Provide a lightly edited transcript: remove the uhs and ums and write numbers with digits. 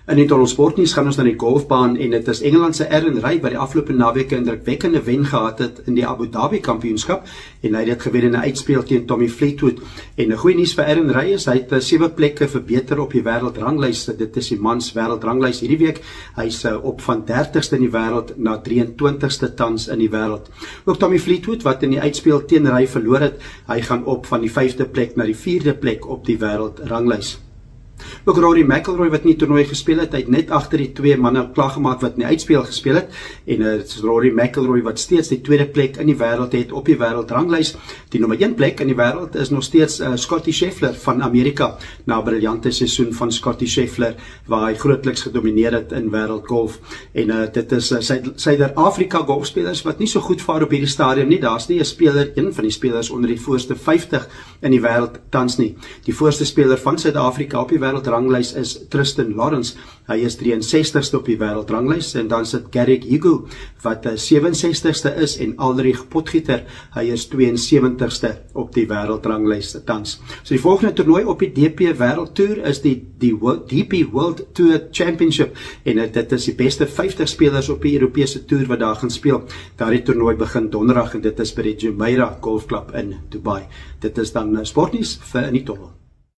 In die Tonnel Sportnuus gaan ons na die golfbaan en dit is Engeland se Aaron Ray wat die afgelope naweek 'n indrukwekkende wen gehad het in die Abu Dhabi kampioenskap en hy het dit gewen in 'n uitspeel teen Tommy Fleetwood. En 'n goeie nuus vir Aaron Ray is hy het 7 plekke verbeter op die wêreldranglyste. Dit is die mans wêreldranglyste hierdie week. Hy's op van 30ste in die wêreld na 23ste tans in die wêreld. Ook Tommy Fleetwood wat in die uitspeel teen Ray verloor het, hy gaan op van die 5de plek na die 4de plek op die wêreldranglyste. Ook Rory McIlroy wat nie toernooi gespeel het, hy het net agter die twee manne klaargemaak wat in die uitspeel gespeel het en dit is Rory McIlroy wat steeds die 2de plek in die wêreld het op die wêreldranglyste. Die nommer 1 plek in die wêreld is nog steeds Scottie Scheffler van Amerika na 'n briljante seisoen van Scottie Scheffler waar hy grootliks gedomeineer het in wêreldgolf. En dit is Suider-Afrika golfspelers wat nie so goed vaar op hierdie stadium nie. Daar's nie 'n speler, een van die spelers onder die voorste 50 in die wêreld tans nie. Die voorste speler van Suid-Afrika op die wêreldranglyste is Tristan Lawrence. Hy is 63ste op die wêreldranglyste en dan sit Garrick Higgo wat 67ste is en Aldrich Potgieter, hy is 72ste op die wêreldranglyste tans. So die volgende toernooi op die DP Wêreldtoer is die DP World Tour Championship en dit is die beste 50 spelers op die Europese toer wat daar gaan speel. Daardie toernooi begin donderdag en dit is by die Jumeirah Golf Club in Dubai. Dit is dan sportnuus vir in die Tonnel.